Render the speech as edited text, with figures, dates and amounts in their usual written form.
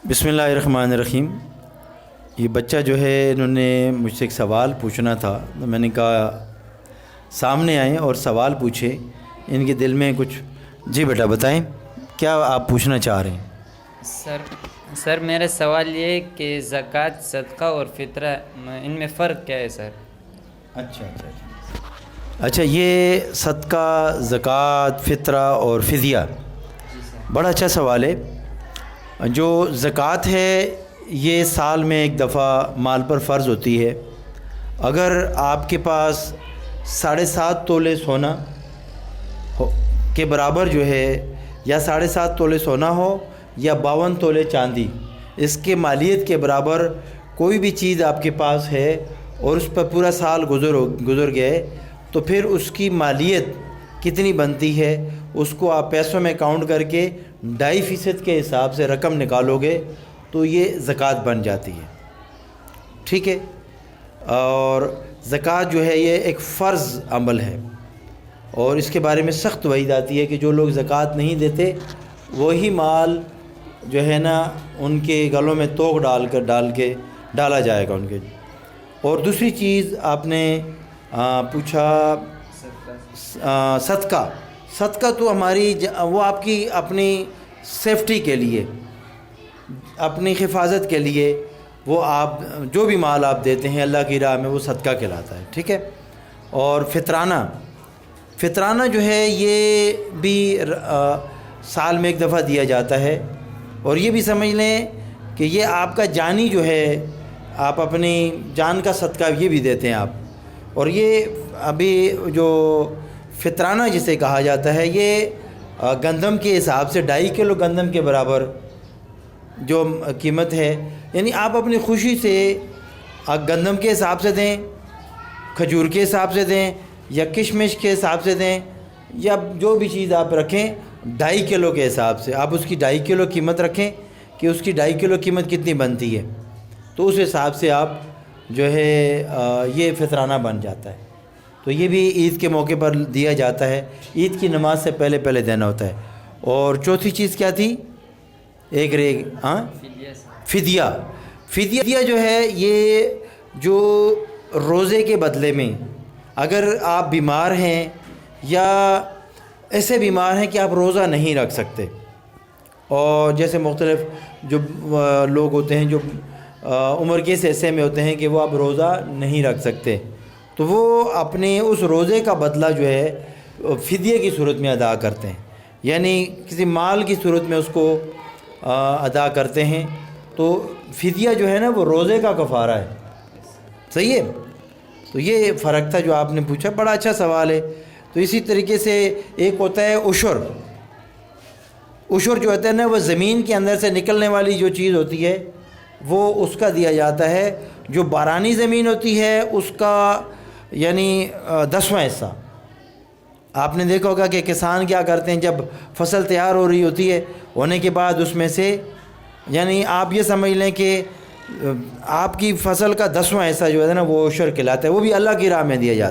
بسم اللہ الرحمن الرحیم۔ یہ بچہ جو ہے انہوں نے مجھ سے ایک سوال پوچھنا تھا، تو میں نے کہا سامنے آئیں اور سوال پوچھیں، ان کے دل میں کچھ۔ جی بیٹا بتائیں کیا آپ پوچھنا چاہ رہے ہیں؟ سر میرا سوال یہ ہے کہ زکوٰۃ، صدقہ اور فطرہ ان میں فرق کیا ہے سر؟ اچھا، یہ صدقہ، زکوٰۃ، فطرہ اور فدیہ بڑا اچھا سوال ہے۔ جو زکوٰۃ ہے یہ سال میں ایک دفعہ مال پر فرض ہوتی ہے۔ اگر آپ کے پاس 7.5 تولے سونا کے برابر جو ہے، یا 7.5 تولے سونا ہو یا 52 تولے چاندی، اس کے مالیت کے برابر کوئی بھی چیز آپ کے پاس ہے اور اس پر پورا سال گزر گئے، تو پھر اس کی مالیت کتنی بنتی ہے اس کو آپ پیسوں میں کاؤنٹ کر کے 2.5% کے حساب سے رقم نکالو گے تو یہ زکوٰۃ بن جاتی ہے۔ ٹھیک ہے، اور زکوٰۃ جو ہے یہ ایک فرض عمل ہے، اور اس کے بارے میں سخت وعید آتی ہے کہ جو لوگ زکوٰۃ نہیں دیتے وہی مال جو ہے نا ان کے گلوں میں توق ڈالا جائے گا ان کے۔ اور دوسری چیز آپ نے پوچھا صدقہ تو وہ آپ کی اپنی سیفٹی کے لیے، اپنی حفاظت کے لیے، وہ آپ جو بھی مال آپ دیتے ہیں اللہ کی راہ میں وہ صدقہ کہلاتا ہے۔ ٹھیک ہے، اور فطرانہ جو ہے یہ بھی سال میں ایک دفعہ دیا جاتا ہے، اور یہ بھی سمجھ لیں کہ یہ آپ کا جانی جو ہے، آپ اپنی جان کا صدقہ یہ بھی دیتے ہیں آپ۔ اور یہ ابھی جو فطرانہ جسے کہا جاتا ہے یہ گندم کے حساب سے 2.5 کلو گندم کے برابر جو قیمت ہے، یعنی آپ اپنی خوشی سے گندم کے حساب سے دیں، کھجور کے حساب سے دیں، یا کشمش کے حساب سے دیں، یا جو بھی چیز آپ رکھیں 2.5 کلو کے حساب سے آپ اس کی 2.5 کلو قیمت رکھیں کہ اس کی 2.5 کلو قیمت کتنی بنتی ہے، تو اس حساب سے آپ جو ہے یہ فطرانہ بن جاتا ہے۔ تو یہ بھی عید کے موقع پر دیا جاتا ہے، عید کی نماز سے پہلے دینا ہوتا ہے۔ اور چوتھی چیز کیا تھی؟ فدیہ جو ہے یہ جو روزے کے بدلے میں، اگر آپ بیمار ہیں یا ایسے بیمار ہیں کہ آپ روزہ نہیں رکھ سکتے، اور جیسے مختلف جو لوگ ہوتے ہیں جو عمر کے حصے میں ہوتے ہیں کہ وہ اب روزہ نہیں رکھ سکتے، تو وہ اپنے اس روزے کا بدلہ جو ہے فدیے کی صورت میں ادا کرتے ہیں، یعنی کسی مال کی صورت میں اس کو ادا کرتے ہیں۔ تو فدیہ جو ہے نا وہ روزے کا کفارہ ہے۔ صحیح ہے، تو یہ فرق تھا جو آپ نے پوچھا، بڑا اچھا سوال ہے۔ تو اسی طریقے سے ایک ہوتا ہے عشر جو ہوتا ہے نا، وہ زمین کے اندر سے نکلنے والی جو چیز ہوتی ہے وہ اس کا دیا جاتا ہے۔ جو بارانی زمین ہوتی ہے اس کا یعنی 10واں حصہ۔ آپ نے دیکھا ہوگا کہ کسان کیا کرتے ہیں، جب فصل تیار ہو رہی ہوتی ہے، ہونے کے بعد اس میں سے یعنی آپ یہ سمجھ لیں کہ آپ کی فصل کا 10واں حصہ جو ہے نا وہ عشر کہلاتا ہے، وہ بھی اللہ کی راہ میں دیا جاتا ہے۔